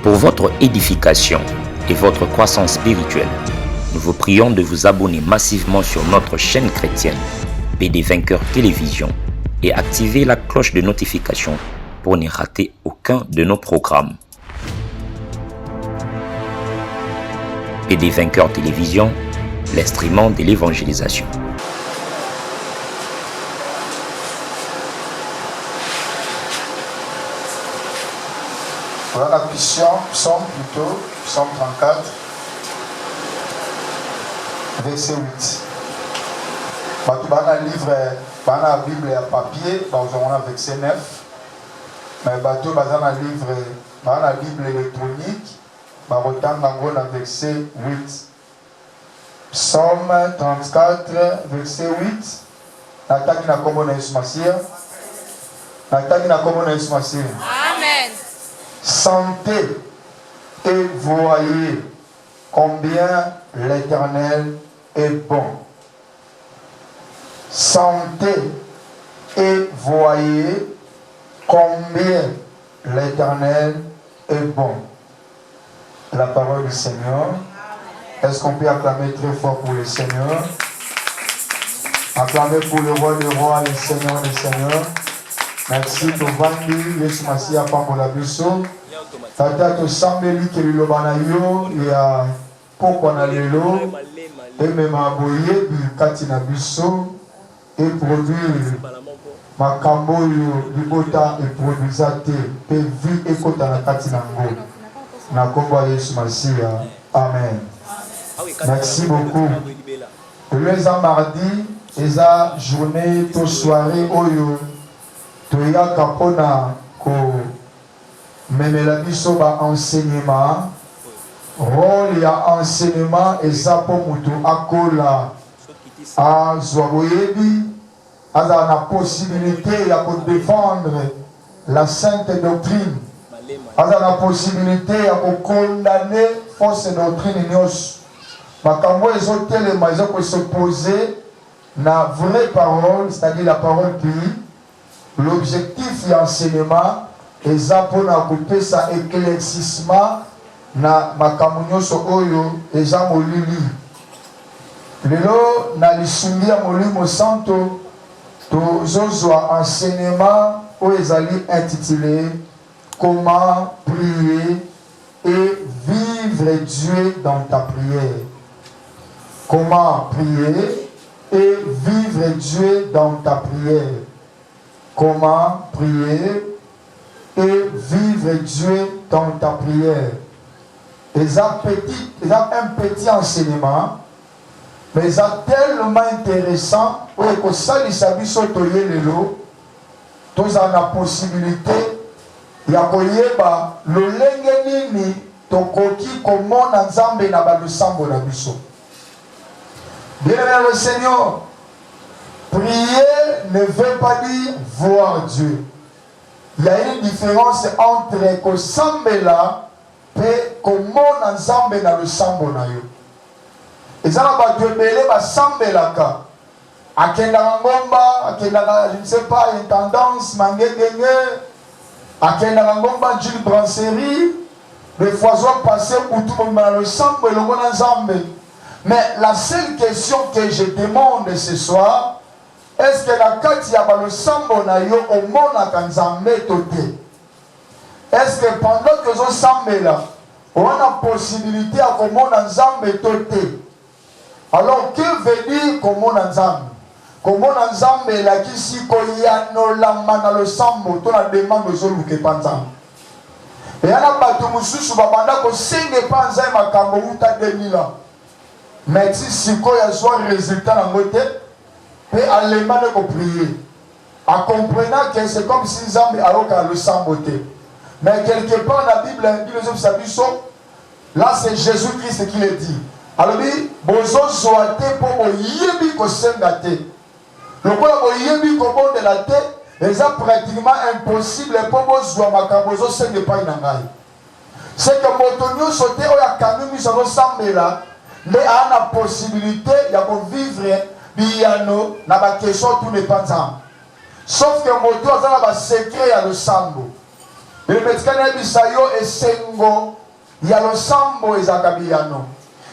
Pour votre édification et votre croissance spirituelle, nous vous prions de vous abonner massivement sur notre chaîne chrétienne PD Vainqueur Télévision et activer la cloche de notification pour ne rater aucun de nos programmes. PD Vainqueur Télévision, l'instrument de l'évangélisation. Voilà la psalme 34, verset 8. Dans la Bible à papier, dans le verset 9. Mais dans la Bible électronique, dans le verset 8. Psalm 34, verset 8. Nataki na kombo na Yesu Masiya. Amen. Sentez et voyez combien l'Éternel est bon. Sentez et voyez combien l'Éternel est bon. La parole du Seigneur. Est-ce qu'on peut acclamer très fort pour le Seigneur? Acclamer pour le roi des rois et le Seigneur des seigneurs. Merci pour Vandi, Yesu Masiya Pambola Biso. Tata to sambeli ke liloba na yo ya pokwa na lelo et même aboye kati na biso et produire makambo yo libota et produisate pe vie ekota na kati na ngo na kombo ya Yesu Masiya. Amen. Merci beaucoup. Le mardi eza journée to soirée oyo toya kapona ko memela biso ba enseignement. Rôle ya enseignement eza po mutu akola azwa boyebi aza na possibilité ya ko défendre la sainte doctrine, aza na possibilité ya ko condamner fausse doctrine nyos makambo ezotelema ezoko s'opposer na vraie parole, c'est-à-dire la parole qui l'objectif de l'enseignement est pour couper ça éclaircissement na makambo so oyo eza molili. Lelo na lisungi ya molimo santo tozozwa enseignement oyo ezali intitulé Comment prier et vivre Dieu dans ta prière. Comment prier et vivre Dieu dans ta prière. Comment prier et vivre Dieu dans ta prière. Ils ont un petit enseignement, mais ils ont tellement intéressant que ça, ils savent tous ont la possibilité de koyeba lolenge nini tokoki komona nzambe na balusambo na biso. Bien-aimé le Seigneur, prier ne veut pas dire voir Dieu. Il y a une différence entre kosambela et komona nzambe na lusambo na yo. Ezala ba twebele ba sambelaka. Akenda ngomba, akenda je ne sais pas une tendance mangengenge, akenda ngomba Jules Brasserie, des fois on passer pour tout le monde dans le sambo et le monde nzambe. Mais la seule question que je demande ce soir, est-ce que la kati ya ba le sambo na yo au mona kanzambe toté? Est-ce que pendant que zo sambela, on a possibilité à komona nzambe toté? Alors que veut dire komona nzambe? Komona nzambe la kisi ko yanolama na le sambo to na demande zo luke panzambe. Et ana bato mususu babanda ko senge panza makambo uta 2000 ans. Mais si siko ya soit résultat na ngote pe allemand de prier en comprenant que c'est comme si nzambe aloka le samboté. Mais quelque part dans la Bible là c'est Jésus-Christ qui le dit. Alors dit bozo zoate po boyebi ko sengate. Le quoi boyebi ko bon de la tête, c'est pratiquement impossible pour bozo makambo zo senge pa inangai. C'est que motonyo sauté o ya kanumi so sambela. Mais à la possibilité de vivre biano na ba question tout n'est pas ensemble. Sauf que moto a un secret à le sambo. Le metikana bisayo esengo ya losambo ezakabiyano.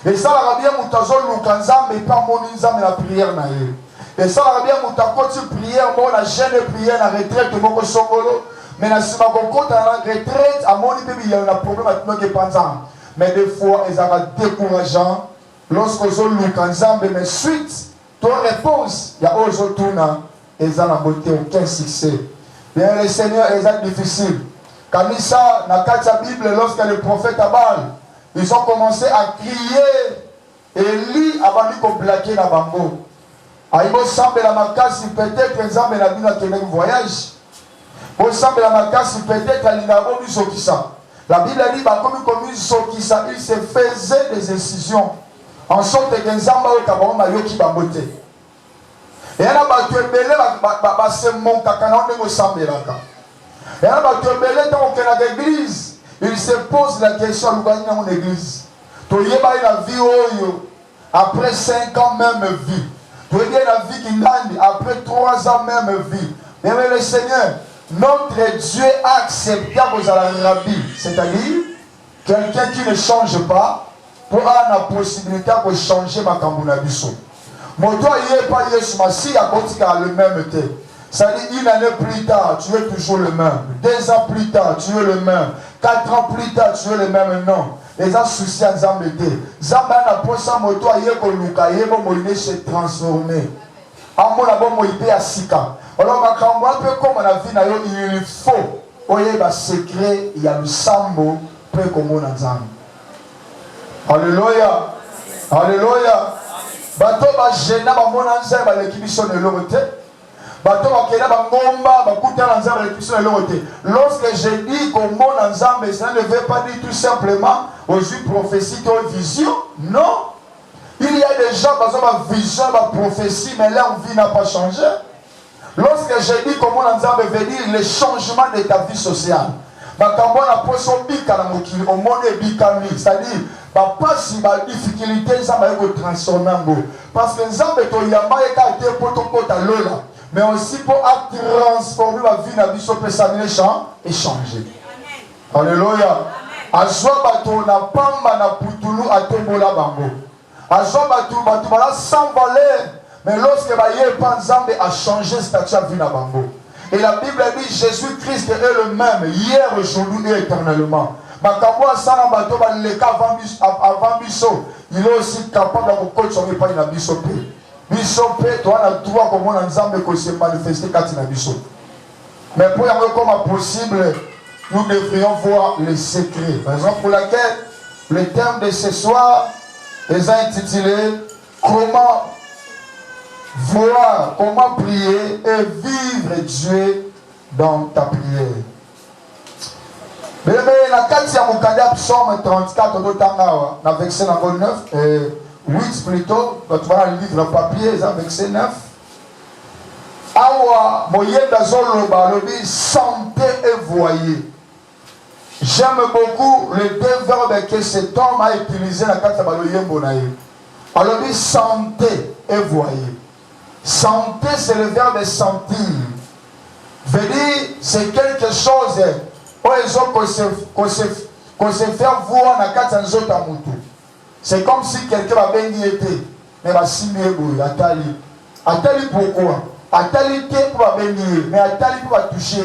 Et ça la bien mutazo lukanzambe pas moninzambe la prière na ye. Et ça la bien mutakoti prière mo la jeune prière na retraite moko songolo. Mais na sima kokota na retraite a moni pe il y a un problème à que panzam. Mais des fois ils ont décourageant lorsque zo lukanzambe mais suite ton réponse il y a aujourd'hui ils ont beauté aucun succès. Bien le Seigneur est difficile. Kanisa na katia Bible lorsque le prophète Abal ils ont commencé à crier Eli avant de blaguer la bango. Aïbo semble la makasi peut-être exemple la bino qui est voyage. Au semble la makasi peut-être à l'ingabo du sokisa. La Bible dit bah comme sokisa il se faisait des décisions en sorte que nzamba o kabao mayoki bangote. Et là ba tu belé ba se mon kakana on semble là. Et là ba tu belé tant que la église il se pose la question à dans l'église. Tu as la vie après 5 ans même vie. Tu as la vie qui gagne après 3 ans même vie. Mais le Seigneur, notre Dieu a accepté vos rabbi. C'est-à-dire, quelqu'un qui ne change pas pour avoir la possibilité de changer ma cambonabiso. Mon toi, il n'est pas Yesu Massi à le même thé. Ça dit, une année plus tard, tu es toujours le même. 2 ans plus tard, tu es le même. 4 ans plus tard, tu es le même nom. Les gens soucis à Zambété. Zamba n'a pas ça, moto à Yéko Luka, Yéko Moïne s'est transformé. Amo na bon Moïbe à Sika. Alors, ma cambo, un peu comme on a vu, il faut. Oye, bah, secret, il y a le sambo, peu comme on a Zambé. Alléluia. Alléluia. Bato, bah, géna, bah, mon anzère, bah, l'équipe, sont de l'autre. Lorsque j'ai dit qu'au monde ensemble, ça ne veut pas dire tout simplement aux yeux prophéties qui ont une vision. Non. Il y a des gens qui ont une vision, une prophétie, mais leur vie n'a pas changé. Lorsque j'ai dit qu'au monde ensemble veut dire le changement de ta vie sociale. C'est-à-dire, pas si la difficulté, ça va être transformé. Parce que nous avons été pour mais aussi pour transformer la vie de notre vie et changer. Alléluia. Azwa bato na pamba na putulu atombola bango. Azwa bato bala sans valeur. Mais lorsque baye panzambe a changé statut de vie na bango. Et la Bible dit Jésus-Christ est le même hier, aujourd'hui et éternellement. Makambo asana bato ba leka avant biso. Il est aussi capable de coacher sur pas na biso pe. Biso pe toi na droit comment nzambe ko se manifester kati na biso. Mais pour y avoir comme possible, nous devrions voir les secrets. Raison pour laquelle le thème de ce soir est intitulé comment voir, comment prier et vivre Dieu dans ta prière. Mais la carte ya mukanda psaume 34 d'autangawa na verset 9 8 plutôt, quand tu vas le livre papier, verset 9. Awa moyenda zoloba lobi santé et voyez. J'aime beaucoup les deux verbes que cet homme a utilisé dans la carte de Yembo naïe. Alors dit santé et voyez. Santé c'est le verbe sentir. Veut dire c'est quelque chose qu'on se fait voir dans la carte de Zotamutu. C'est comme si quelqu'un va béni été, mais va signer boui, atali. Atali pourquoi? Atali pour bénir, mais atali pour toucher.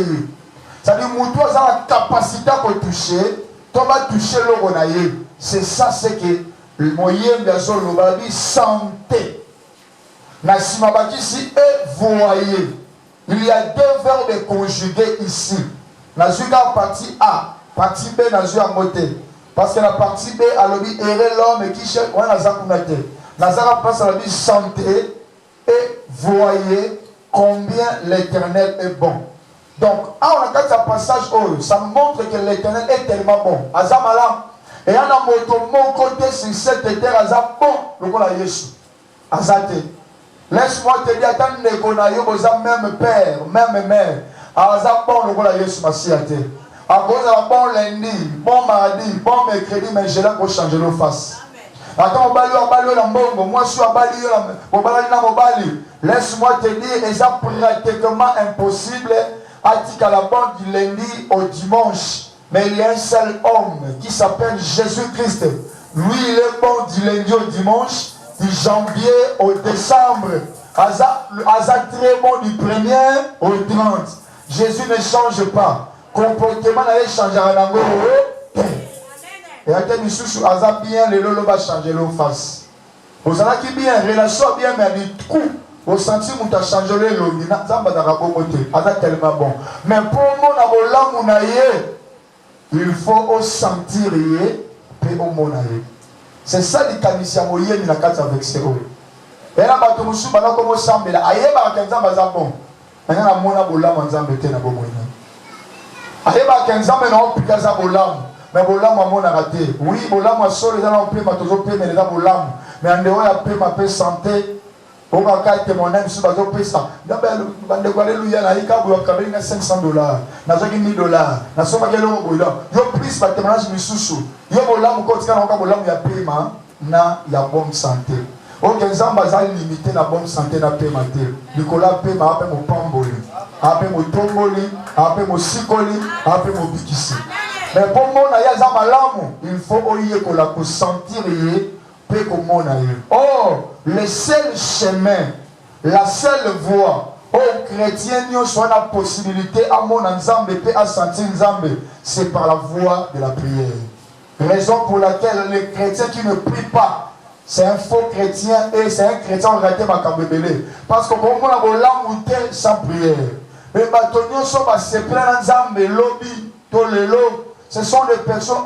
C'est-à-dire que tu as la capacité de toucher, tu vas toucher le ronaïe. C'est ça, c'est que le moyen de la santé. Nassima Bakisi et voyez. Il y a deux verbes conjugués ici. Nazuka partie A, partie B, Nazuka moté. Parce que la partie B, a dit errer l'homme qui cherche, on a zakumate. Nazara passe à la vie santé et voyez combien l'Éternel est bon. Donc, on a un passage où ça montre que l'Éternel est tellement bon. Azamala. Et on a mon côté sur cette terre, Azam bon, le bon à Yesu. Azate. Laisse-moi te dire, attends, qu'on a eu même père, même mère. Azam bon, le bon à Yesu, Massiate. À cause de la bon lundi, bon mardi, bon mercredi, mais je l'ai pour changer de face. Attends, on va aller dans Bongo, moi je suis à Bali, laisse-moi te dire, c'est pratiquement impossible atika la bande du lundi au dimanche. Mais il y a un seul homme qui s'appelle Jésus-Christ. Lui, il est bon du lundi au dimanche, du janvier au décembre. Aza très bon du 1er au 30. Jésus ne change pas. Comportement n'a changé à l'angle. Et à quel moment Aza bien, le lolo va changer l'eau face. Vous avez qui bien, relation bien, mais du coup, au sentiment où tu as changé le lolo, Aza tellement bon. Mais pour moi, il faut sentir et au monaïe. C'est ça le canissien moyen de la carte avec ses eaux. Et là, tu me suis pas comme semble là. Aïe, bah, qu'un zamba bon. Maintenant, la mona bola manzambe te na bomoina. Aïe, bah, qu'un zamba non plus qu'un bolam. Mais bolam a mon raté. Oui, bolam a sol les allons plus ma toujours plus mais les bolam. Mais en dehors la paix ma paix santé. On va carte mon âme sur bateau paix ça. D'abord, bande quoi alléluia na ika boula kabeli na $500. Na zoki $1000. Na soma kelo boila. Yo plus ba témoignage misusu. Yo bolam ko tika na bolam ya paiement na ya bonne santé. Ok, Zamba a limité la bonne santé na paiement. Nicolas paiement après mon pamboli, après mon tomboli, après mon sikoli, après mon bikisi. Mais pour moi, il faut que sentir et pour or, le seul chemin, la seule voie, aux chrétiens, nous soit la possibilité à mon ensemble et à sentir ensemble, c'est par la voie de la prière. Raison pour laquelle les chrétiens qui ne prient pas, c'est un faux chrétien et c'est un chrétien en réalité makambebele. Parce que comme on a l'amouté sans prière. Les bâtonnets sont se plein ensemble, lobby, tolelo. Ce sont des personnes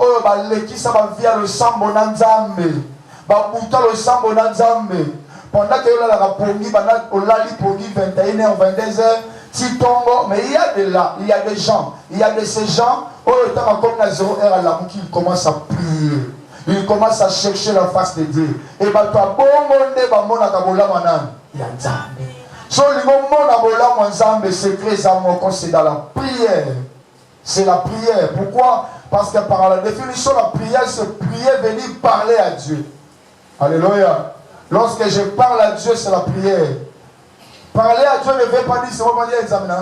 qui ça va via le sambo nanzambe. Babuta le sambo nanzambe. Pendant que la pongi, on l'a li pongi 21h, 22h, titongo. Mais il y a de là, il y a des gens, il y a de ces gens, le temps comme la 0h à la qui commencent à prier. Il commence à chercher la face de Dieu. Et bah toi, bon monde, bah mon akabola manan, il y a Nzambe. So le moment akabola Nzambe, c'est très amour, c'est dans la prière. C'est la prière. Pourquoi? Parce que par la définition, la prière, c'est prier, venir parler à Dieu. Alléluia. Lorsque je parle à Dieu, c'est la prière. Parler à Dieu ne veut pas dire, c'est pas dire examiner.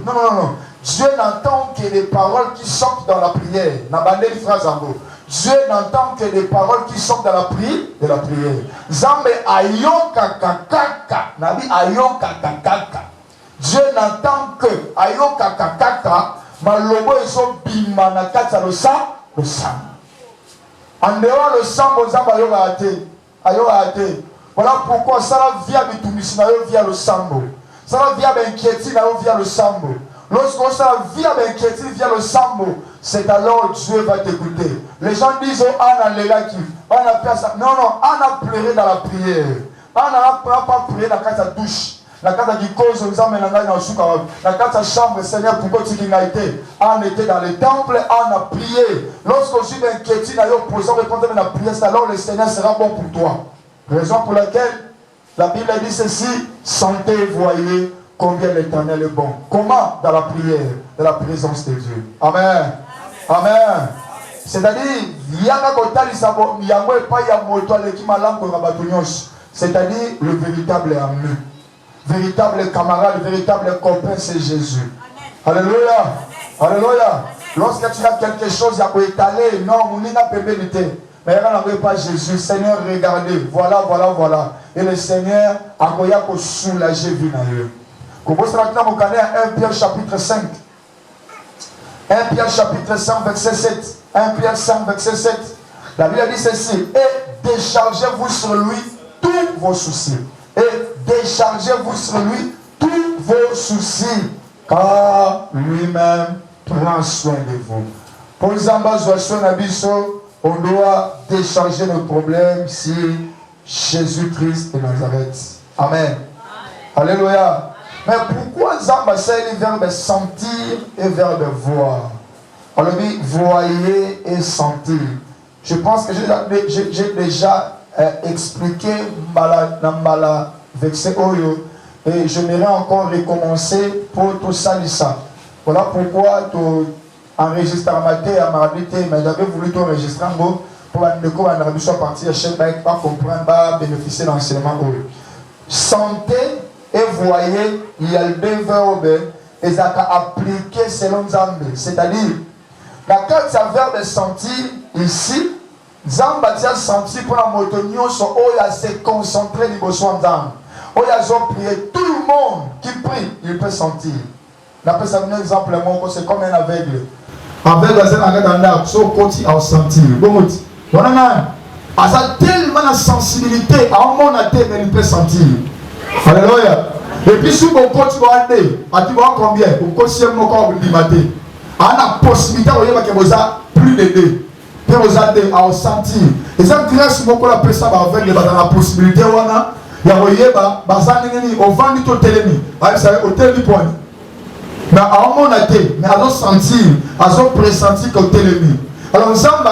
Non, non, non. Dieu n'entend que des paroles qui sortent dans la prière. N'a pas une phrase en gros. Dieu n'entend que des paroles qui sortent de la prière. Zambe ayoka kakaka. Nabi ayoka kakaka. Dieu n'entend que ayoka kakaka. Malobo ezo bima na kata le sang. En dehors le sang, aux zamba ayoka ate. Ayoka ate. Voilà pourquoi ça la via bitumisi na yo via le sambo. Ça la via benkieti na yo via le sambo. Lorsqu'on ça la via benkieti via le sambo, c'est alors Dieu va t'écouter. Les gens disent oh Anna Lelaki, on a fait ça. Non, non, on a pleuré dans la prière. On n'a pas prié dans la douche. La carte qui cause nous amène la carte chambre, Seigneur, pourquoi tu l'as été? On était dans le temple, on a prié. Lorsqu'on suit l'inquiétude, on a posé répondre à la prière, alors le Seigneur sera bon pour toi. Raison pour laquelle la Bible dit ceci, sentez et voyez combien l'Éternel est bon. Comment? Dans la prière, dans la présence de Dieu. Amen. Amen. C'est-à-dire, c'est-à-dire le véritable ami, véritable camarade, véritable copain, c'est Jésus. Amen. Alléluia. Amen. Alléluia. Lorsque tu as quelque chose à étaler, non, on n'a pas pénité. Mais regardez pas Jésus, Seigneur, regardez, voilà, voilà, voilà. Et le Seigneur a pour soulager vie dans eux. Comment ça va vous connaissez 1 Pierre chapitre 5. 1 Pierre chapitre 5, verset 7. 1 Pierre 5, verset 7. La Bible dit ceci. Et déchargez-vous sur lui tous vos soucis. Et déchargez-vous sur lui tous vos soucis. Car lui-même prend soin de vous. Pour les ambassades d'abisso, on doit décharger nos problèmes sur Jésus-Christ de Nazareth. Amen. Amen. Alléluia. Mais pourquoi Zamba c'est le verbe sentir et verbe voir? On le dit voyer et sentir. Je pense que j'ai déjà expliqué Mbala Vexé Oyo et je m'aimerais encore recommencer pour tout ça. Voilà pourquoi tout enregistre à matin à marabité, mais j'avais voulu tout enregistrer en gros pour que l'Arabie soit parti à chaque bac, pas comprendre, bénéficier de l'enseignement. Santé et voyez, il y a le deux verbes et ils ont appliqué selon Nzambe. C'est-à-dire, quand tu as verbe sentir ici, Nzambe a senti pour la motonio, il a se concentré du besoin Nzambe. Il a prié. Tout le monde qui prie, il peut sentir. D'après ça, un exemple, c'est comme un aveugle. Aveugle, c'est un arbre, so côté à sentir. Bon, on a tellement de sensibilité à un monde à terre, mais il peut sentir. Alléluia. Et puis, si on continue à aller, tu vois combien? On continue à mater. On a la possibilité de voir plus de deux. Puis vous avez à sentir. Et ça, grâce à mon appelle ça avec la possibilité, il y a au vent du télémi. Vous savez, au télémi point. Mais à un moment donné, mais à sentir, à pressentir qu'au télémi. Alors, nous sommes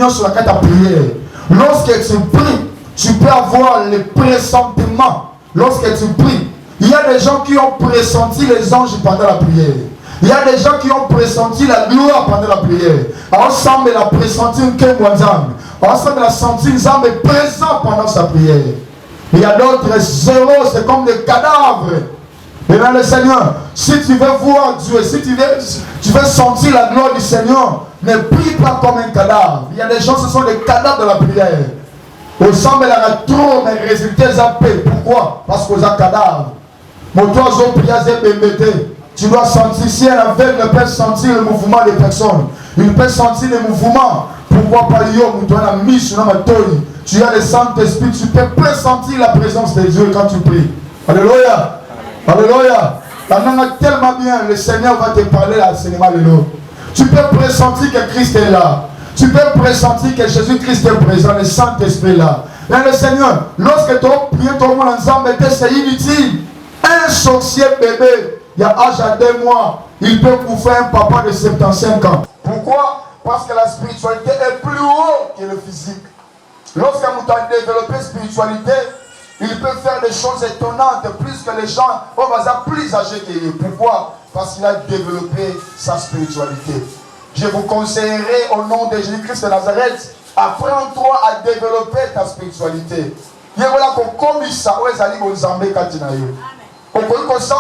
sur la carte à prière. Lorsque tu pries, tu peux avoir le pressentiment. Lorsque tu pries, il y a des gens qui ont pressenti les anges pendant la prière. Il y a des gens qui ont pressenti la gloire pendant la prière. Ensemble, il a pressenti un Kemwanzam. Ensemble, il a senti un Zam présent pendant sa prière. Il y a d'autres zéros, c'est comme des cadavres. Et dans le Seigneur, si tu veux voir Dieu, si tu veux sentir la gloire du Seigneur, ne prie pas comme un cadavre. Il y a des gens, ce sont des cadavres de la prière. Au semble, il y a trop, mais les résultats sont paix. Pourquoi? Parce qu'on a cadavre. Mon toi, je prie à tu dois sentir, si un aveugle peut sentir le mouvement des personnes, il peut sentir le mouvement. Pourquoi pas tu as le Saint-Esprit, tu peux pressentir la présence de Dieu quand tu pries. Alléluia. Alléluia. Tellement bien, le Seigneur va te parler à cinéma de l'eau. Tu peux pressentir que Christ est là. Tu peux pressentir que Jésus-Christ est présent, le Saint-Esprit est là. Mais le Seigneur, lorsque tu as prié ton monde ensemble, c'est inutile. Un sorcier bébé, il y a âge à 2 mois, il peut bouffer un papa de 75 ans. Pourquoi? Parce que la spiritualité est plus haut que le physique. Lorsqu'un mouton a développé la spiritualité, il peut faire des choses étonnantes plus que les gens plus âgés que lui. Pourquoi? Parce qu'il a développé sa spiritualité. Je vous conseillerais au nom de Jésus-Christ de Nazareth, apprends-toi à développer ta spiritualité. Il y a comme ça,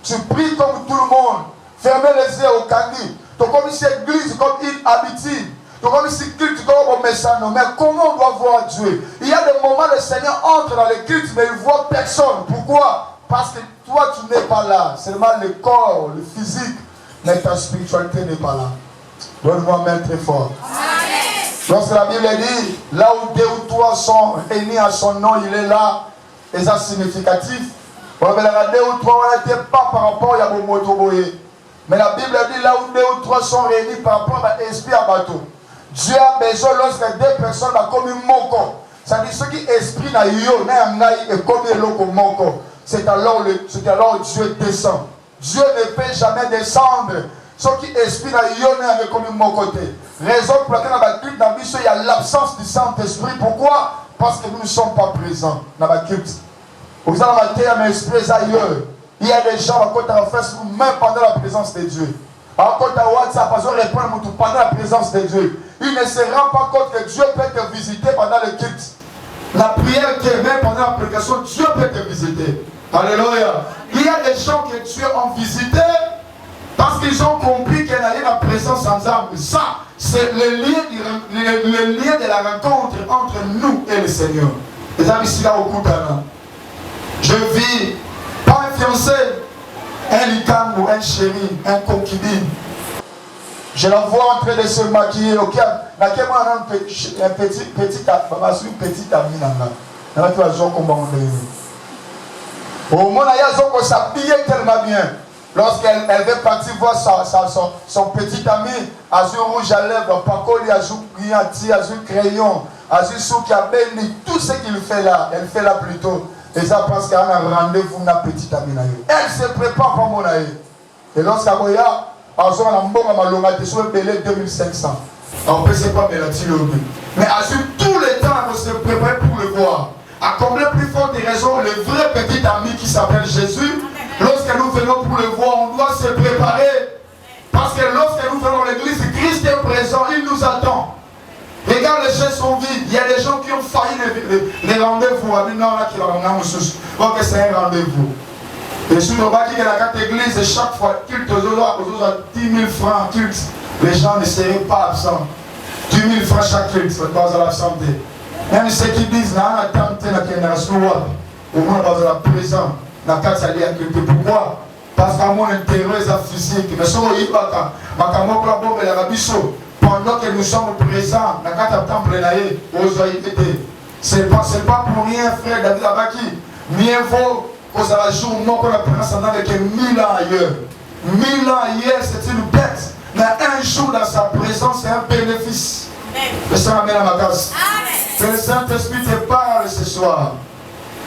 tu pries comme tout le monde. Fermez les yeux au candy. Tu comme ici église comme une habitude. Tu comme ici culte comme au message. Mais comment on doit voir Dieu? Il y a des moments où le Seigneur entre dans les cultes, mais il ne voit personne. Pourquoi? Parce que toi tu n'es pas là. Seulement le corps, le physique. Mais ta spiritualité n'est pas là. Donne-moi main très fort. Amen. Lorsque la Bible dit, là où 2 ou 3 sont réunis à son nom, il est là. Et ça significatif. On va la 2 ou 3, on n'était pas par rapport à Yabomotoboye. Mais la Bible dit, là où 2 ou 3 sont réunis par rapport à l'esprit à bateau. Dieu a besoin lorsque 2 personnes sont comme un moko. Ça dit, ce qui esprit n'a yo, n'a ngai et comme un loco moko. C'est alors Dieu descend. Dieu ne peut jamais descendre. Ce qui esprit n'a yo, n'a comme mon côté. Raison pour laquelle dans la culte, dans il y a l'absence du Saint-Esprit. Pourquoi? Parce que nous ne sommes pas présents dans la culte. Vous allez mater à mes esprits ailleurs. Il y a des gens à côté de Facebook, même pendant la présence de Dieu. À côté de WhatsApp, ils répondent pendant la présence de Dieu. Ils ne se rendent pas compte que Dieu peut te visiter pendant le culte. La prière qui est même pendant la prédication, Dieu peut te visiter. Alléluia. Il y a des gens que Dieu a visité parce qu'ils ont compris qu'il y a la présence ensemble. Ça, c'est le lien de la rencontre entre nous et le Seigneur. Les amis, ici là au Koutana. Je vis pas un fiancé, un lican ou un chéri, un concubine. Je la vois en train de se maquiller. Ok, un petit ami. Au moment où elle s'habille tellement bien. Lorsqu'elle veut partir voir son petit ami, azur rouge à lèvres, pacoli, azur brillanti, azur crayon, azur souk à béni, tout ce qu'il fait là, elle fait là plutôt. Et ça parce qu'elle a un rendez-vous avec un petit ami. Elle se prépare pour mon ami. Et lorsqu'elle a azur a un bon amalonga, elle est belé 2500. On peut se pas mais azur tout le temps, on se prépare pour le voir. À combien plus forte raison, le vrai petit ami qui s'appelle Jésus, lorsque nous venons pour le voir, on doit se préparer. Parce que lorsque nous venons à l'église, Christ est présent, il nous attend. Regarde, les chaises sont vides. Il y a des gens qui ont failli les rendez-vous. Non, là, qui va c'est un rendez-vous. Et si on va dire que la carte église, chaque fois, culte aux autres 10 000 francs, culte, les gens ne seraient pas absents. 10 000 francs chaque culte, c'est pas à l'absenté. Même ceux qui disent, non, attends, tu es au moins dans la présence, la carte s'allie à culte. Pourquoi? Parce qu'à mon intérêt physique, mais si on y va, pendant que nous sommes présents, la carte temple c'est pas pour rien, frère David Abaki. Mieux vaut que ça la jour, non qu'on a pris avec 1000 ans ailleurs. 1000 ans ailleurs, c'est une bête. Mais un jour dans sa présence, c'est un bénéfice. Le Seigneur amène à ma case. Que le Saint-Esprit te parle ce soir.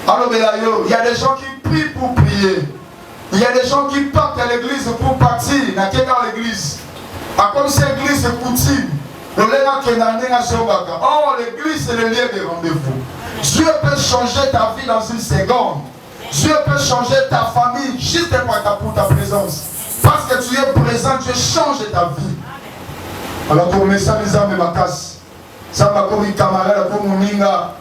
Alors, il y a des gens qui prient pour prier. Il y a des gens qui partent à l'église pour partir. Dans l'église. Comme si l'église est coutume. Oh, l'église c'est le lieu de rendez-vous. Dieu peut changer ta vie dans une seconde. Dieu peut changer ta famille juste pour ta présence. Parce que tu es présent, Dieu change ta vie. Alors pour mes amis, ma casse. Ça m'a comme un camarade, comme un ninga.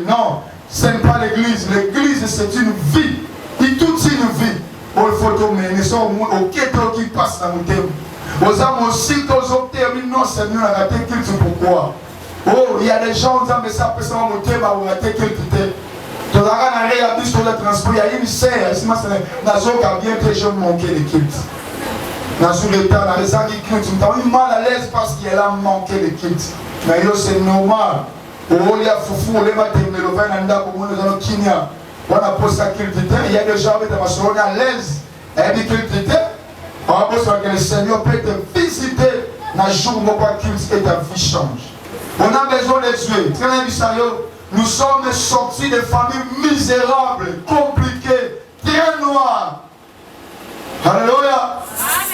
Non, ce n'est pas l'église. L'église c'est une vie. Et toute une vie. Il faut mener ça au quêteur qui passe dans mon thème. Aux âmes aussi, aux autres terminent, non, c'est mieux à rater culte. Pourquoi? Oh, il y a des gens qui disent, mais ça peut se monter, mais on a raté culte. Tu as regardé sur le transport, il y a une serre, ici, dans le cas bien que je manquais de culte. Dans le temps, dans les années culte, tu as eu mal à l'aise parce qu'il a manqué de culte. Mais c'est normal. Oh, il y a foufou, on va terminer le vin, on a Kenya. On a posé la culte. Il y a des gens qui sont à l'aise. Et des culte. On a besoin que le Seigneur peut te visiter dans le jour où le culte et ta vie change. On a besoin de Dieu. Très bien, nous sommes sortis de familles misérables, compliquées, très noires. Alléluia.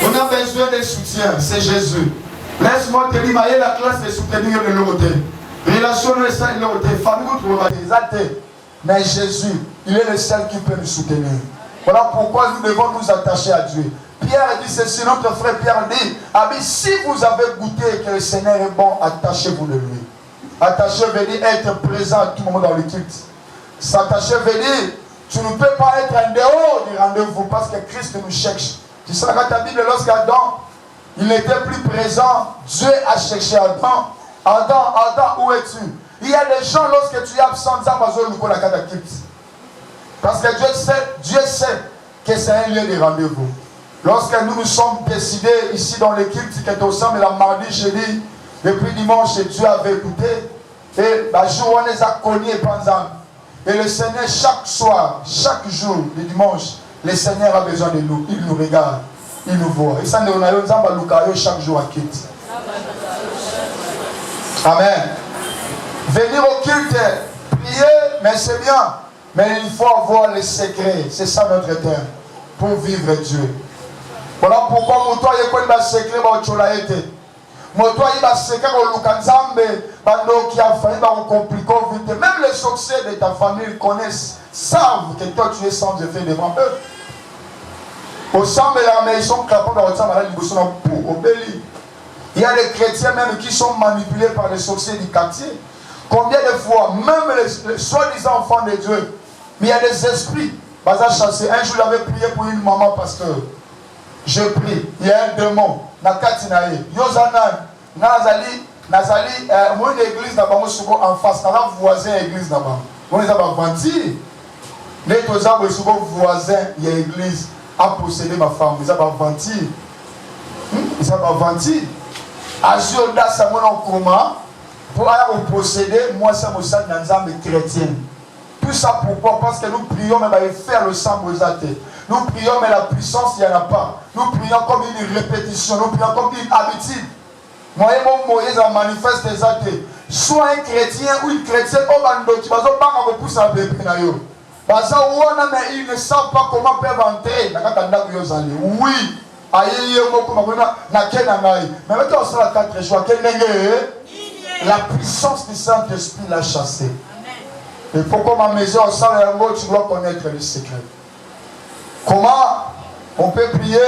On a besoin de soutien. C'est Jésus. Laisse-moi te dire, la classe de soutenir de l'autre. Relation de l'autre. Famille, vous trouvez. Mais Jésus, il est le seul qui peut nous soutenir. Voilà pourquoi nous devons nous attacher à Dieu. Pierre dit ceci, notre frère Pierre dit, si vous avez goûté que le Seigneur est bon, attachez-vous de lui. Attacher veut dire être présent à tout moment dans le culte. S'attacher veut dire, tu ne peux pas être en dehors du rendez-vous parce que Christ nous cherche. Tu sais, dans ta Bible, lorsqu'Adam, il n'était plus présent, Dieu a cherché Adam. Adam, où es-tu? Il y a des gens, lorsque tu es absent, parce que Dieu sait que c'est un lieu de rendez-vous. Lorsque nous nous sommes décidés ici dans l'équipe qui est au centre, la mardi, jeudi, depuis dimanche, Dieu avait écouté. Et le jour où on les a connus, et le Seigneur, chaque soir, chaque jour, le dimanche, le Seigneur a besoin de nous. Il nous regarde, il nous voit. Et ça, nous avons chaque jour à quitte. Amen. Venir au culte, prier, mais c'est bien. Mais il faut avoir les secrets. C'est ça notre terme. Pour vivre Dieu. Voilà pourquoi mon toit est quoi le secret été. Mon toit est le secret au Lukanzambe, qui a failli compliquer vite. Même les succès de ta famille connaissent, savent que toi tu es sans effet devant eux. Au centre de la maison, clapant dans le temps, au Béli. Il y a des chrétiens même qui sont manipulés par les succès du quartier. Combien de fois, même les soi-disant enfants de Dieu, mais il y a des esprits. Un jour, j'avais prié pour une maman pasteur. Je prie. Il y a un démon. Nakatinae. Yozanan. Nazali. Moi, une église en face. Dans la voisin église là-bas. On les a pas vendu. Les voisins, il y a une église à posséder ma femme. Ils ont pas vendu. Ils ont pas vendu. Azioda, ça m'a en commun. Pour aller posséder, moi, ça me semble dans l'âme chrétienne. Tout ça pourquoi? Parce que nous prions, mais il faire le sang brosate. Nous prions, mais la puissance, il n'y en a pas. Nous prions comme une répétition, nous prions comme une habitude. Moi et mon Moïse en manifeste des athées. Soit un chrétien ou une chrétienne, ils ne savent pas comment peuvent entrer. Oui. Mais maintenant, on sera 4 jours. La puissance du Saint-Esprit l'a chassé. Il faut que ma maison, tu dois connaître les secrets. Comment on peut prier,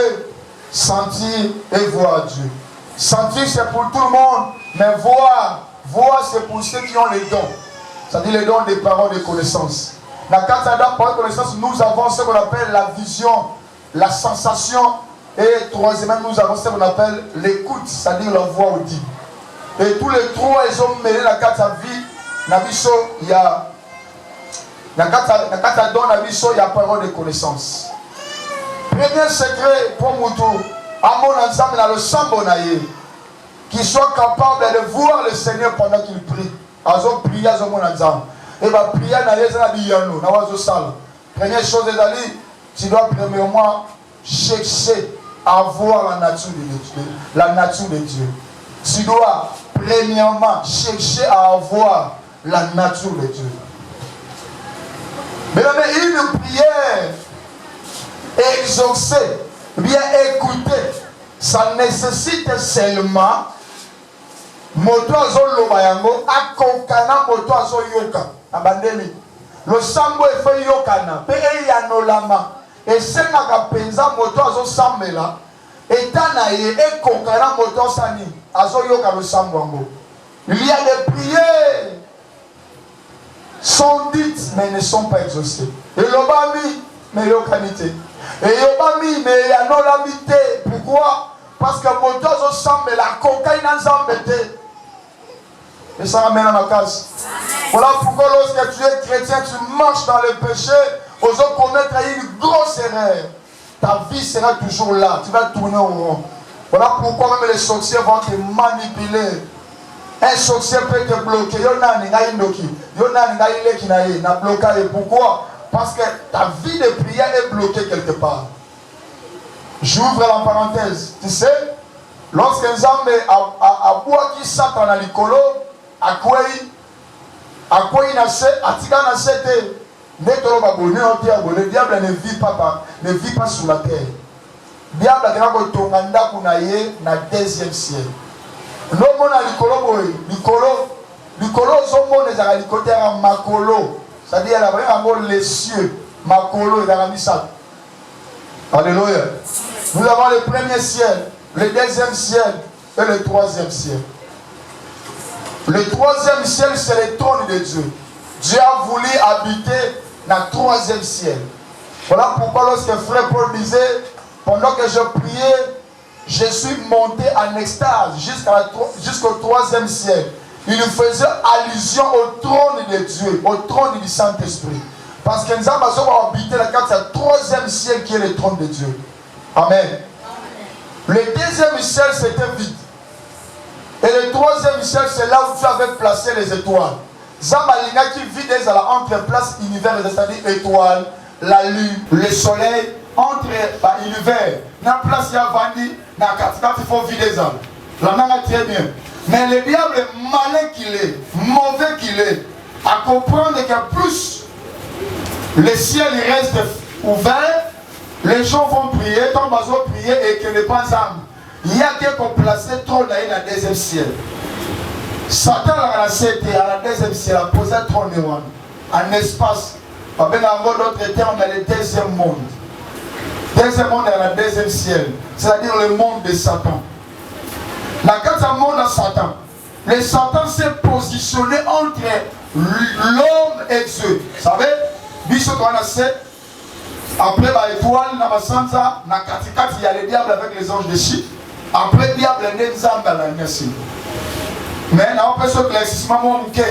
sentir et voir Dieu. Sentir, c'est pour tout le monde, mais voir c'est pour ceux qui ont les dons. C'est-à-dire les dons des paroles de connaissance. Dans Katanda, par connaissance, nous avons ce qu'on appelle la vision, la sensation. Et troisièmement, nous avons ce qu'on appelle l'écoute, c'est-à-dire la voix audible. Et tous les trois, ils ont mêlé la Katanda vie. Nabiso, il y a. Dans Katanda, il y a parole de connaissance. Premier secret pour Moutou, à mon ensemble, dans le Sambonaye, qu'il soit capable de voir le Seigneur pendant qu'il prie. Azo prier à mon ensemble. Et va prier dans les années dans Wazo Sal. Première chose, tu dois premièrement chercher à voir la nature de Dieu. La nature de Dieu. Tu dois premièrement chercher à voir la nature de Dieu. Mais une prière exaucée, bien écoutée, ça nécessite seulement moto azoloba yango akokana moto azoyoka abandeli le sambo efe yokana pe eyanolama esengaka penza moto azosambela etana ye ekokana moto asani azoyoka le sambo yango. Il y a des prières sont dites mais ne sont pas exaucées. Et l'obami mais yokanité. Et yobami mais yanolamité. Pourquoi? Parce que moto azosambela kokai nanzambete. Et ça ramène à ma case. Voilà pourquoi lorsque tu es chrétien, tu marches dans le péché, osons commettre une grosse erreur. Ta vie sera toujours là. Tu vas tourner au rond. Voilà pourquoi même les sorciers vont te manipuler. Un sorcier peut te bloquer. Pourquoi? Parce que ta vie de prière est bloquée quelque part. J'ouvre la parenthèse. Tu sais, lorsqu'un Nzambe a bois qui Satan à l'icolo, à quoi il atika na sete netolo babone ote abone diable ne vit pas sur la terre. Diable a ko tonga ndaku na ye na deuxième ciel. No mona likolo boy likolo zo mona za likote ya makolo, c'est-à-dire la vraiment les cieux makolo da ramisa. Alléluia. Nous avons le premier ciel, le deuxième ciel et le troisième ciel. Le troisième ciel, c'est le trône de Dieu. Dieu a voulu habiter dans le troisième ciel. Voilà pourquoi lorsque frère Paul disait, pendant que je priais, je suis monté en extase jusqu'au troisième ciel. Il faisait allusion au trône de Dieu, au trône du Saint-Esprit. Parce que nous avons habité le troisième ciel qui est le trône de Dieu. Amen. Le deuxième ciel, c'était vide. Et le troisième ciel, c'est là où tu avais placé les étoiles. Zamalina qui vit des entre place univers, c'est-à-dire étoiles, la lune, le soleil, entre univers. Dans la place, il y a Vandi, dans la capitale, il faut vider des âmes. La langue très bien. Mais le diable, malin qu'il est, mauvais qu'il est, à comprendre que plus le ciel il reste ouvert, les gens vont prier, tant qu'ils vont prier et que n'est pas âme. Il y a quelqu'un placé trop dans la deuxième ciel. Satan a la deuxième ciel, a posé un trône en espace. Avec un mot d'autre terme, dans le deuxième monde. Deuxième monde est la deuxième ciel, c'est-à-dire le monde de Satan. La quatrième monde à Satan. Le Satan s'est positionné entre l'homme et Dieu. Vous savez, après l'étoile, il y a le diable avec les anges de Chine. Après le diable, il y a les âmes dans la merci. Mais là, on peut se classissement monqué.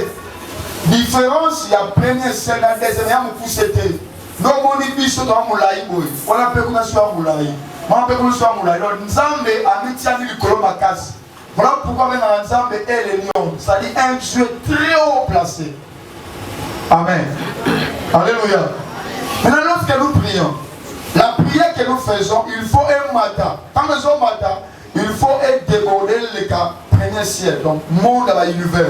Différence, il y a premier ciel dans le deuxième, il y a c'était. Donc, on dit que dans Moulaï, on a peu qu'on soit Moulaï. On a peu qu'on soit Moulaï. Donc, Nzambe a mis le Kolomakas. Voilà pourquoi même Nzambe est le lion. C'est-à-dire un Dieu très haut placé. Amen. Alléluia. Maintenant, lorsque nous prions, la prière que nous faisons, il faut un matin. Quand nous sommes matin, il faut déborder le cas premier ciel, donc monde à l'univers,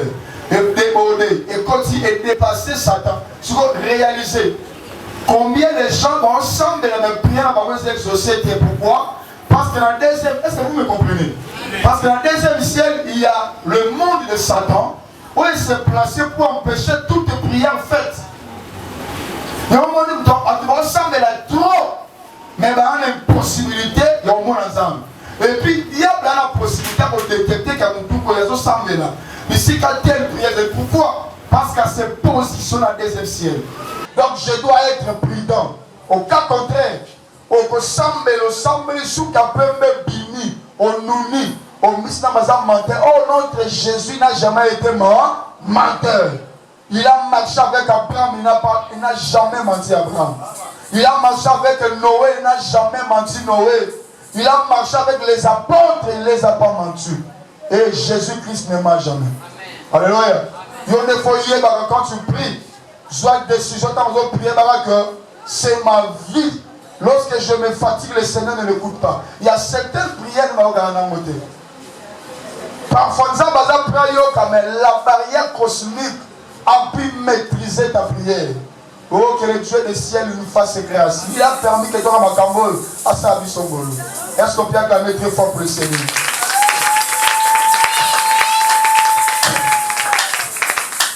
et déborder, et continuer, et dépasser Satan. Il faut réaliser combien de gens vont ensemble de la même prière dans la société. Pourquoi? Parce que dans le deuxième, est-ce que vous me comprenez? Parce que dans le deuxième ciel, il y a le monde de Satan, où il s'est placé pour empêcher toute prière faite. Il y a un moment où ensemble de la trop, mais il y a une possibilité, il y a un monde ensemble. Et puis, il y a la possibilité de détecter qu'il y a un peu de ensemble là. Mais si quelqu'un prière, pourquoi? Parce qu'elle se positionne dans le deuxième ciel. Donc je dois être prudent. Au cas contraire, au sambe sous kapembe bini, au nouni, au misna mazam menteur. Oh, notre Jésus n'a jamais été mort, menteur. Il a marché avec Abraham, il n'a jamais menti Abraham. Il a marché avec Noé, il n'a jamais menti Noé. Il a marché avec les apôtres, il ne les a pas menti. Et Jésus-Christ ne ment jamais. Amen. Alléluia. Quand tu pries, soit décision de prier que c'est ma vie. Lorsque je me fatigue, le Seigneur ne l'écoute pas. Il y a certaines prières qui m'ont. Parfois, mais la barrière cosmique a pu maîtriser ta prière. Oh, que le Dieu des ciels nous fasse grâce. Il a permis que toi, Macambol, à sa vie son bolo. Est-ce qu'on peut acclamer très fort pour le Seigneur?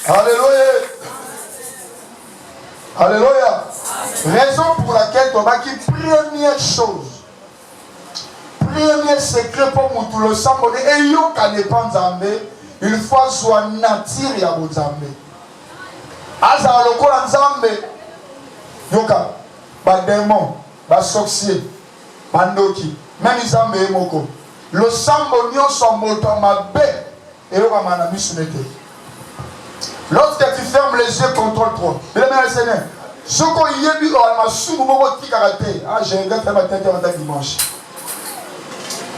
Alléluia. Alléluia. Raison pour laquelle tu vas qui première chose. Premier secret pour nous tout le sang. Et yo kane pas nzambe. Il faut soit nature ya bozambe. Aza lokola nzambe. Yoka. Ba démon, ba sorcier, ba ndoki. Même nzambe emoko. Le sambo nyonso moto mabe. Et yoka manami sunete. Lorsque tu fermes les yeux, contrôle-toi. Bien aimé le Seigneur. Ce qu'on y a vu, on m'a souvent dit karaté. Ah, je regrette faire ma tête en dimanche.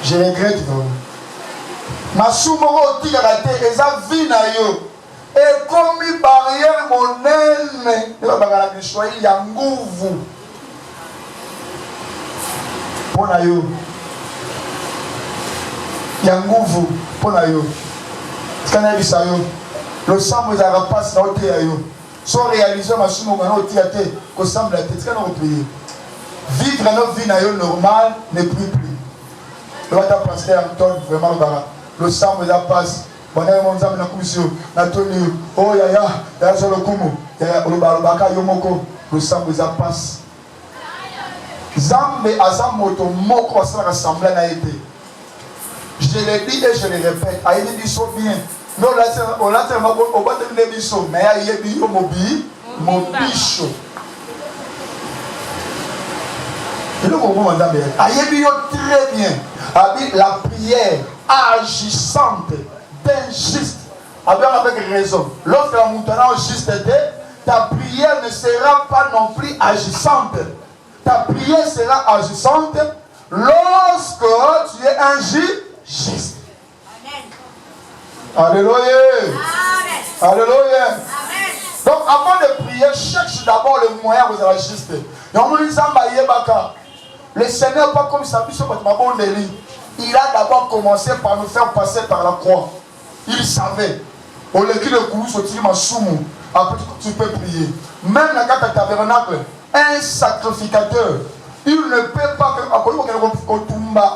Je regrette vraiment. Ma souvent dit karaté, et ça vit na yo. Et comme une barrière monnaie, il y a un goût. Pour na yo. Il y a un goût pour na yo. C'est qu'on a vu ça yo. Le sang vous a repassé dans le théâtre. Sans réaliser ma somme au théâtre, que semble la tête, c'est qu'on a prié. Vivre notre vie normale n'est plus. Le matin, pasteur Anton, vraiment le sang vous a passé. Bon, mon zam na commission, na tenu, oh ya sur le kumu, ya olubaka yomoko, le sang vous a passé. Zambe azam moto moko ça rassemblé na été. Je l'ai dit et je le répète, aïe dit so bien. Non, là, on l'a tellement au bas de l'émission, mais il y a des mon bichot. Et le moment, madame, il y a très bien. La prière agissante, d'injuste, avec raison. Lorsque la montagne juste était, ta prière ne sera pas non plus agissante. Ta prière sera agissante lorsque tu es injuste. Alléluia. Amen. Alléluia. Amen. Donc avant de prier, cherche d'abord le moyen de vous ajuster. Le Seigneur, pas comme ça, il a d'abord commencé par nous faire passer par la croix. Il savait. Au lieu de après tu peux prier. Même dans le tabernacle, un sacrificateur, il ne peut pas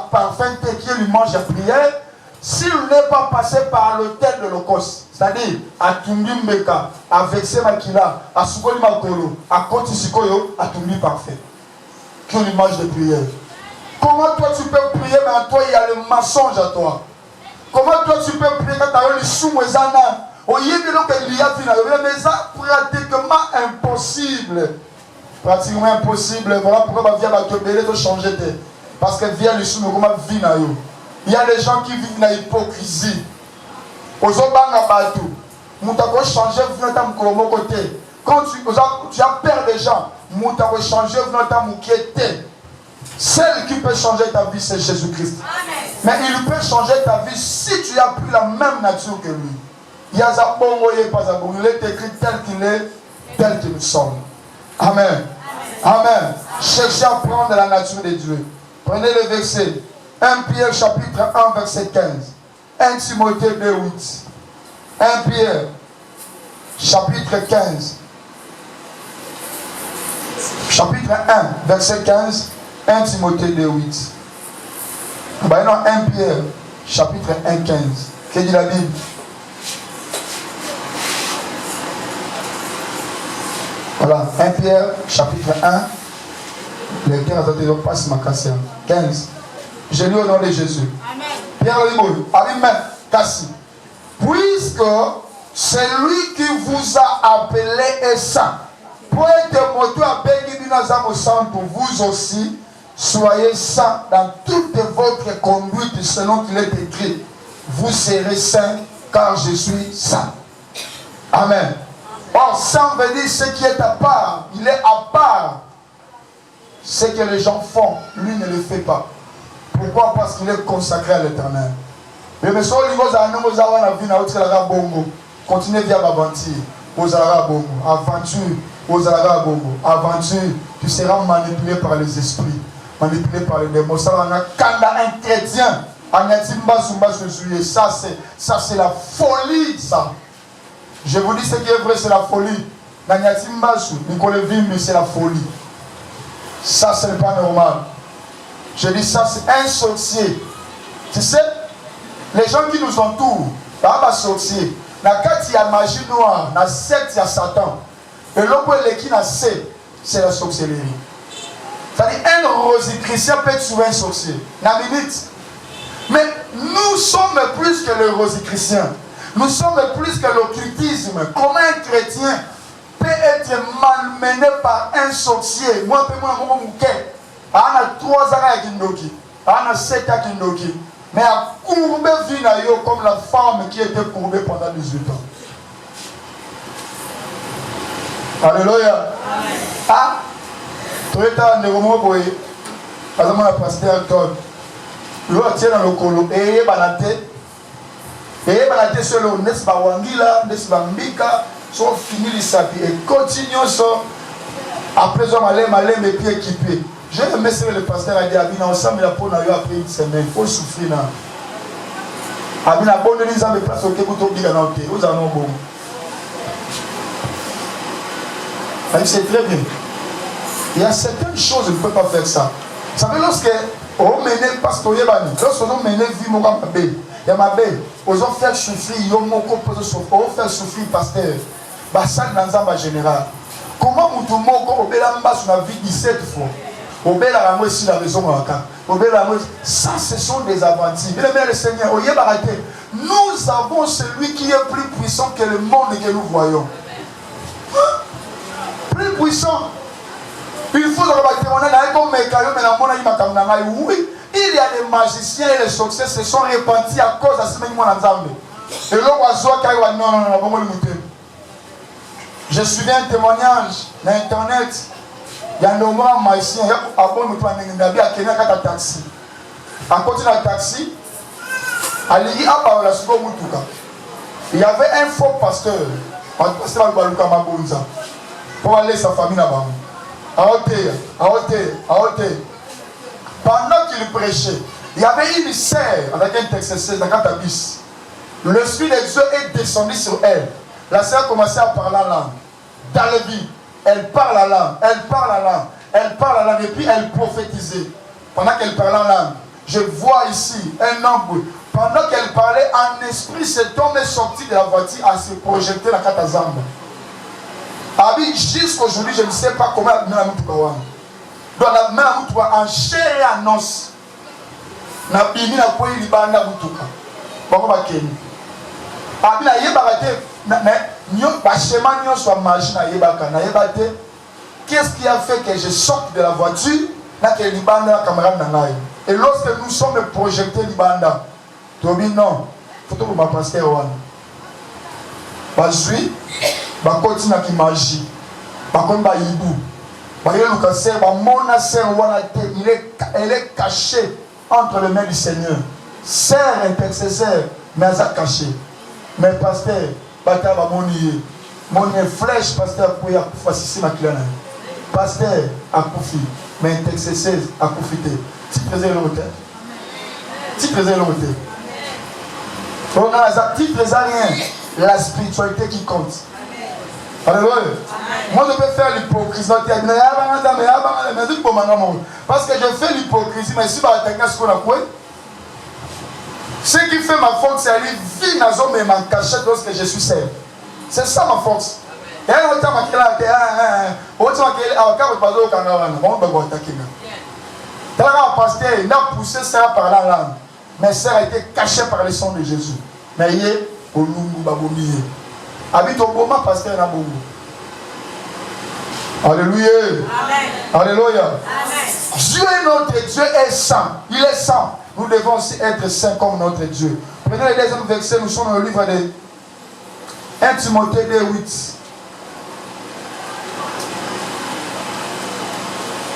parfait qui lui mange la prière. S'il n'est pas passé par l'autel de l'Holocauste, c'est-à-dire à Tumbi Mbeka, à Vexé Makila, à Soukoli Makolo, à Kotisikoyo, à Tumbi Parfait, qui ont une image de prière. Comment toi tu peux prier, mais en toi il y a le mensonge à toi? Comment toi tu peux prier quand tu as le soumouezana? Au lieu de qu'il y a mais ça pratiquement impossible. Pratiquement impossible. Voilà pourquoi ma vie va te belé de changer. Parce que via le soumou, comment vie na yo. Il y a des gens qui vivent dans l'hypocrisie. Aux autres, tu as changé de côté. Quand tu as peur des gens, tu as changé de celle qui peut changer ta vie, c'est Jésus-Christ. Mais il peut changer ta vie si tu as pris la même nature que lui. Il y a un bon pas un bon. Il est écrit tel qu'il est, tel qu'il nous sommes. Amen. Amen. Cherchez à prendre la nature de Dieu. Prenez le verset. 1 Pierre chapitre 1 verset 15. 1 Timothée 2, 8. 1 Pierre chapitre 15. Chapitre 1 verset 15. 1 Timothée 2, 8. Ben non, 1 Pierre chapitre 1, 15. Qu'est-ce que dit la Bible? Voilà, 1 Pierre chapitre 1. Les 15, attendez, passe ma casse. 15. Je lis au nom de Jésus. Amen. Pierre Limou, Amen. Cassi. Puisque celui qui vous a appelé est saint, Poète moto à Béni-Binazamo Santo, vous aussi, soyez saints dans toute votre conduite selon qu'il est écrit. Vous serez saints car je suis saint. Amen. Or, saint veut dire ce qui est à part. Il est à part. Ce que les gens font, lui ne le fait pas. Pourquoi? Parce qu'il est consacré à l'éternel. Mais mes soeurs, continuez via Babanti. Aventure, tu seras manipulé par les esprits, manipulé par les démons. Quand un chrétien, ça c'est la folie, ça. Je vous dis ce qui est vrai, c'est la folie. C'est la folie. Ça, ce n'est pas normal. Je dis ça, c'est un sorcier. Tu sais, les gens qui nous entourent, un sorcier. Dans il y a magie noire, dans secte, il y a Satan. Et l'autre, c'est la sorcellerie. C'est-à-dire, un rosichristien peut être souvent un sorcier. La minute. Mais nous sommes plus que le rosichristien. Nous sommes plus que l'occultisme. Comment un chrétien peut être malmené par un sorcier? Moi, je suis a 3 ans à Kindoki. A 7 ans à Kindoki. Mais à courber vie comme la femme qui était courbée pendant 18 ans. Alléluia. Ah, tu es dans le moment où par exemple, la pasteur Todd, il va tirer dans le colo et il va la tête. Et il va la tête sur le n'est-ce pas Wangila, n'est-ce pas Mbika, sont finis les sapis et continuons ça. Après, on va aller mes pieds équipés. J'ai aimé ce que le pasteur a dit, Abina, ensemble, il a pour nous après une semaine. Il faut souffrir. Abina, bonne nuit, ça me place au Kébuto Biganante. Vous en avez bon. C'est très bien. Il y a certaines choses, je ne peux pas faire ça. Vous savez, lorsque on mène pasteur Yébani, lorsqu'on mène vie, mon gars, il y a ma belle, on va faire souffrir, on va faire souffrir pasteur. Ça, dans un général. Comment vous tournez au Bélamba sur la vie 17 fois? Ça, ce sont des aventures. Bien le Seigneur, nous avons celui qui est plus puissant que le monde que nous voyons. Plus puissant. Il faut oui, il y a des magiciens et les succès se sont répandus à cause de ce même ensemble. Et là, non, je suivais un témoignage sur Internet. Il y a un homme magicien, il y a un taxi. À côté d'un taxi, il y avait un faux pasteur. Pour aller sa famille là-bas. Pendant qu'il prêchait, il y avait une sœur avec un intercesseur dans Katabis. L'esprit de Dieu est descendu sur elle. La sœur commençait à parler en langue. Dans le vide, elle parle la langue, elle parle la langue, elle parle la langue et puis elle prophétisait. Pendant qu'elle parlait en langue, je vois ici un homme. Pendant qu'elle parlait en esprit, cet homme est sorti de la voiture à se projeter dans Katazamba. Jusqu'aujourd'hui, je ne sais pas comment la main donc la main en chair et en os. Na bimi na kwa libanda mutuka. Bako bakeni. Abina yebakate na nyo ba schéma nyo so magie na yebaka na yebate. Qu'est-ce qui a fait que je sorte de la voiture na que libanda camarade na ngai. Et lorsque nous sommes projetés libanda, tobi non, photo pour ma pasteur wana. Bazui ba continue ki magie. Ba kon ba yibu. Elle est cachée entre les mains du Seigneur. Sœur intercesseur, mais elle est cachée. Mais pasteur, mon flèche, pasteur, pour y faire ma cliente. Pasteur, a profité. Mais intercesseur, a profité. Tu présentes le hôtel. Tu présentes le hôtel. Tu présentes rien. La spiritualité qui compte. Alléluia. Moi je peux faire l'hypocrisie. Parce que je fais l'hypocrisie, mais si ce qui fait ma force, c'est aller vivre dans zone en cachette lorsque je suis seul. C'est ça ma force. Et là, on pasteur, il a poussé ça par la langue. Mais ça a été caché par le sang de Jésus. Mais il est au Lungu Babomiye. Habite au Boma, pasteur na Bongo. Alléluia. Amen. Alléluia. Amen. Dieu est notre Dieu est saint. Il est saint. Nous devons aussi être saints comme notre Dieu. Prenez le deuxième verset, nous sommes dans le livre de 1 Timothée 2:8.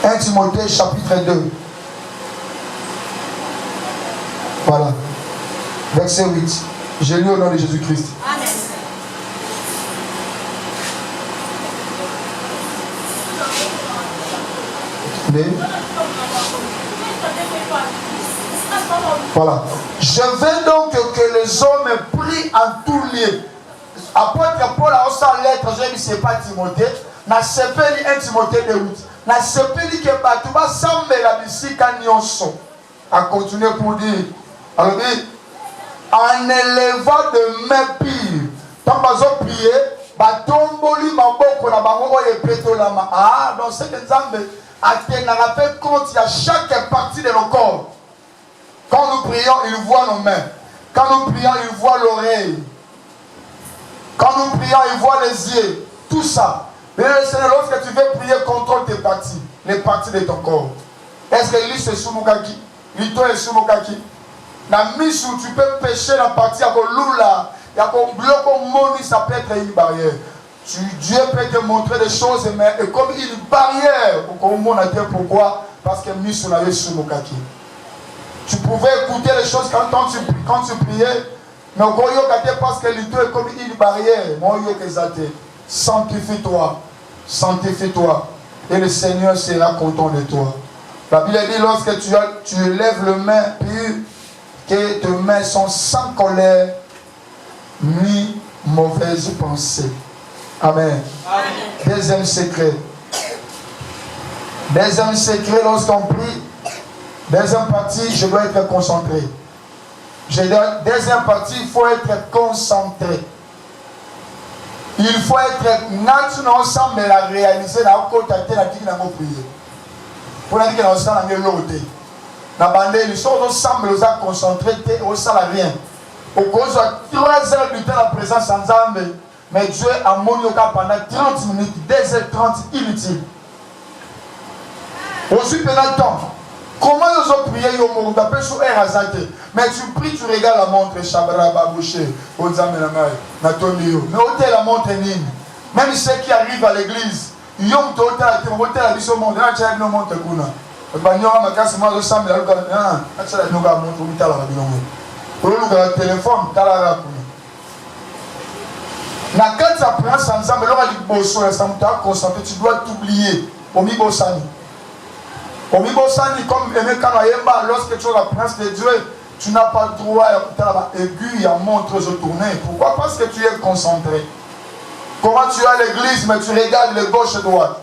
1 Timothée chapitre 2. Voilà. Verset 8. Je lis au nom de Jésus-Christ. Amen. Voilà. Je veux donc que les hommes prient en tout lieu. Apôtre Paul a reçu la lettre, je ne sais pas Timothée, na sepeli 1 Timothée 2:8. Na sepeli que batu ba sambela bisika nyonso. A continuer pour dire. Alors dit, en élevant de mains pires. Tant bazo prier, batomboli maboko na bango oye petolama. Ah, donc c'est que Nzambe a fait compte à chaque partie de nos corps. Quand nous prions, il voit nos mains. Quand nous prions, il voit l'oreille. Quand nous prions, il voit les yeux. Tout ça. Mais le Seigneur, lorsque tu veux prier, contrôle tes parties. Les parties de ton corps. Est-ce que lui c'est Soumukaki? Lui toi est Soumukaki? Na misu, tu peux pêcher la partie à Lula. Il y a un bloc moni, ça peut être une barrière. Dieu peut te montrer des choses, mais comme une barrière. Pourquoi? Parce que misu n'a pas Soumukaki. Tu pouvais écouter les choses quand tu priais, mais au Goyo parce que l'idée est comme une barrière. Sanctifie-toi, sanctifie-toi, et le Seigneur sera content de toi. La Bible dit lorsque tu lèves les mains pures, que tes mains sont sans colère ni mauvaise pensée. Amen. Amen. Deuxième secret. Deuxième secret lorsqu'on prie. Deuxième partie, je dois être concentré. Deuxième partie, il faut être concentré. Il faut être naturellement ensemble et la réaliser dans le côté de la prière. Pour la dire que nous sommes dans le lot. Dans la bande, nous sommes ensemble, nous sommes concentrés, nous ne sommes rien. Au cours de 3 heures du temps, la présence ensemble, mais Dieu a monté pendant 30 minutes, 2h30 inutile. Aussi pendant le temps. Comment nous avons prié mais tu pries, tu regardes la montre, Chabra, Babouché, Ozamenamay, Natomio. Mais où est la montre nini? Même ceux qui arrivent à l'église, ils ont tout la vie au monde, là tu as une montre. Téléphone, tu dois t'oublier. Lorsque tu as la présence de Dieu, tu n'as pas le droit à aiguille, à montre se tourner. Pourquoi? Parce que tu es concentré. Comment tu es à l'église, mais tu regardes les gauche et droite.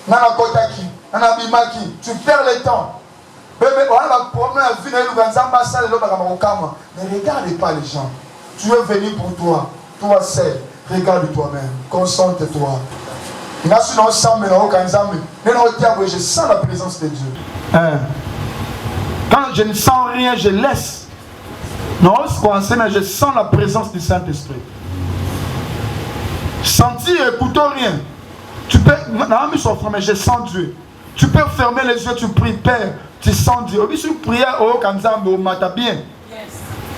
Nana Kotaki, Nana Bimaki, tu perds le temps. Mais regarde pas les gens. Tu es venu pour toi. Toi seul. Regarde toi-même. Concentre-toi. Je sens la présence de Dieu. Quand je ne sens rien, je laisse. Non, mais je sens la présence du Saint-Esprit. Sentir, écoutons rien. Tu peux, mais je sens Dieu. Tu peux fermer les yeux, tu pries, Père, tu sens Dieu. Si tu pries, oh, quand ça me mata bien.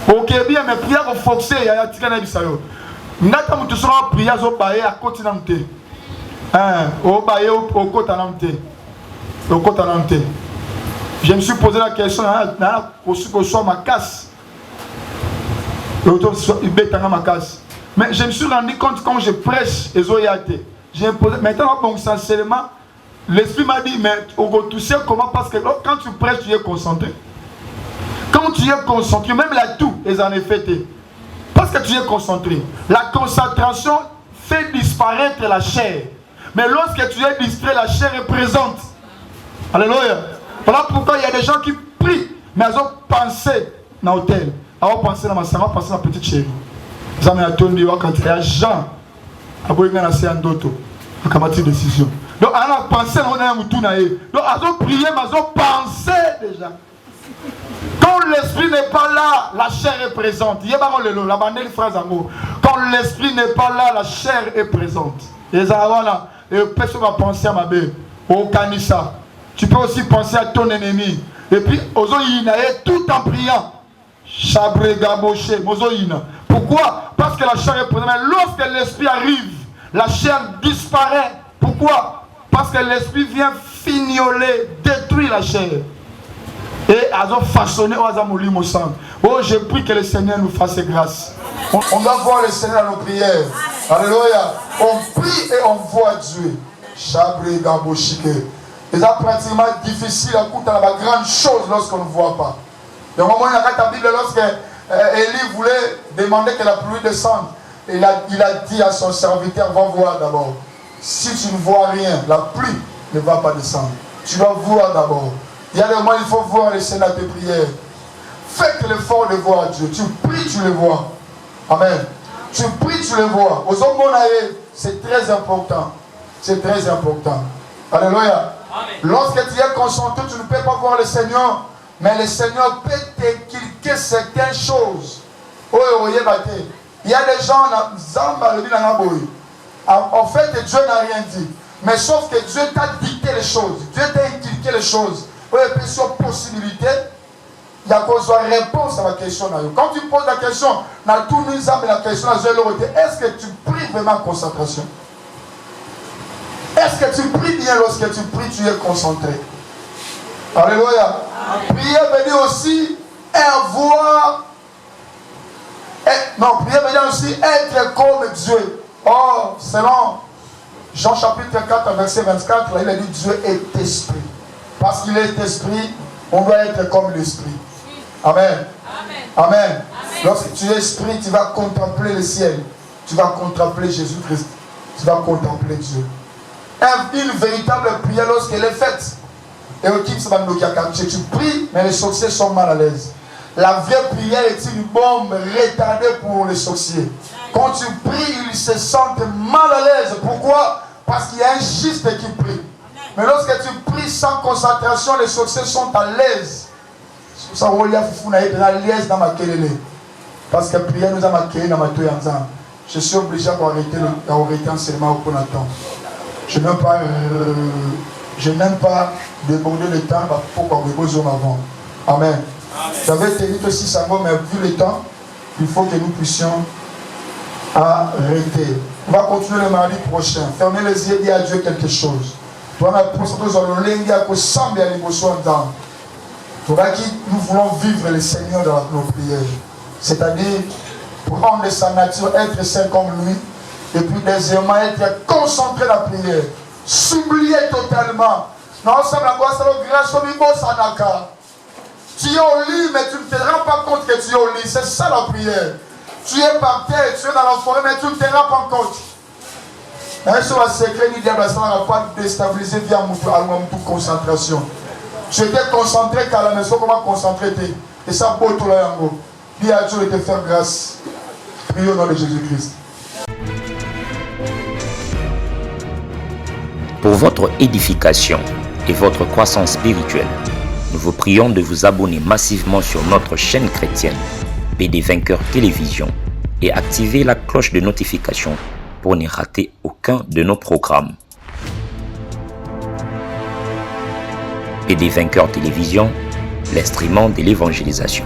Ok, bien, mais prière au forcé, il y a un petit canal de ça. Nata tu seras prière au baye à côté d'un thé. Au baye au côté d'un thé. Au côté d'un thé. Je me suis posé la question, pour soit ma casse. Mais je me suis rendu compte quand je prêche les oyatés. Maintenant, bon, sincèrement, l'esprit m'a dit, mais tu sais comment? Parce que quand tu prêches, tu es concentré. Quand tu es concentré, même là tout est en effet. Parce que tu es concentré. La concentration fait disparaître la chair. Mais lorsque tu es distrait, la chair est présente. Alléluia. Voilà pourquoi il y a des gens qui prient, mais ils ont pensé dans l'hôtel. Ils ont pensé dans ma salle, ils ont pensé dans la petite chérie. Ils ont attendu quand il y a Jean. Ils ont fait un doto. Ils ont pris une décision. Donc, ils ont pensé dans le monde. Donc, ils ont prié, mais ils ont pensé déjà. Quand l'esprit n'est pas là, la chair est présente. Il y a la phrase en gros. Quand l'esprit n'est pas là, la chair est présente. Et ça, voilà. et personne va penser à ma belle. Au Kanissa. Tu peux aussi penser à ton ennemi. Et puis, tout en priant. Pourquoi? Parce que la chair est présente. Mais lorsque l'esprit arrive, la chair disparaît. Pourquoi? Parce que l'esprit vient fignoler, détruire la chair. Et a façonné au sang. Oh, je prie que le Seigneur nous fasse grâce. On doit voir le Seigneur dans nos prières. Alléluia. On prie et on voit Dieu. Chabré Gaboshike. C'est pratiquement difficile à écouter la grande chose lorsqu'on ne voit pas. Le moment où il y a la Bible, lorsque Élie voulait demander que la pluie descende, il a dit à son serviteur, va voir d'abord. Si tu ne vois rien, la pluie ne va pas descendre. Tu dois voir d'abord. Il y a des moments où il faut voir le Seigneur de prière. Faites l'effort de voir Dieu. Tu pries, tu le vois. Amen. Tu pries, tu le vois. Aux hommes, c'est très important. C'est très important. Alléluia. Amen. Lorsque tu es concentré, tu ne peux pas voir le Seigneur. Mais le Seigneur peut t'inculquer certaines choses. Il y a des gens, en fait, Dieu n'a rien dit. Mais sauf que Dieu t'a dicté les choses. Dieu t'a inculqué les choses. Il y a plusieurs possibilités. Il y a une réponse à la question. Quand tu poses la question, la question est-ce que tu pries vraiment en concentration? Est-ce que tu pries bien? Lorsque tu pries, tu es concentré. Alléluia. Prier veut dire aussi avoir. Non, prier veut dire aussi être comme Dieu. Or, selon Jean chapitre 4, verset 24, là, il a dit Dieu est esprit. Parce qu'il est esprit, on doit être comme l'esprit. Amen. Amen. Amen. Lorsque tu es esprit, tu vas contempler le ciel. Tu vas contempler Jésus-Christ. Tu vas contempler Dieu. Une véritable prière lorsqu'elle est faite. Et au type, tu pries, mais les sorciers sont mal à l'aise. La vraie prière est une bombe retardée pour les sorciers. Quand tu pries, ils se sentent mal à l'aise. Pourquoi? Parce qu'il y a un juste qui prie. Mais lorsque tu pries sans concentration, les sorciers sont à l'aise. C'est pour ça qu'il y a l'aise dans ma querelle. Parce que prière nous a marqué dans ma toile. Je suis obligé d'arrêter enseignement pour l'instant. Je n'aime pas déborder le temps pour qu'on repose avant. Amen. J'avais tenu que si ça va, mais vu le temps, il faut que nous puissions arrêter. On va continuer le mardi prochain. Fermez les yeux et dire à Dieu quelque chose. Nous voulons vivre le Seigneur dans nos prières. C'est-à-dire prendre sa nature, être saint comme lui. Et puis deuxièmement, être concentré dans la prière. S'oublier totalement. Non, ça me grâce au niveau Sanaka. Tu es au lit, mais tu ne te rends pas compte que tu es au lit. C'est ça la prière. Tu es par terre, tu es dans la forêt, mais tu ne te rends pas compte. Mais sur le secret du diable, ça n'a pas déstabilisé via toute concentration. Tu étais concentré qu'à la maison, comment concentrer t'es. Et ça, beau tout là, yango. Dis à Dieu de te faire grâce. Prions au nom de Jésus-Christ. Pour votre édification et votre croissance spirituelle, nous vous prions de vous abonner massivement sur notre chaîne chrétienne PD Vainqueur Télévision et activer la cloche de notification pour ne rater aucun de nos programmes. PD Vainqueur Télévision, l'instrument de l'évangélisation.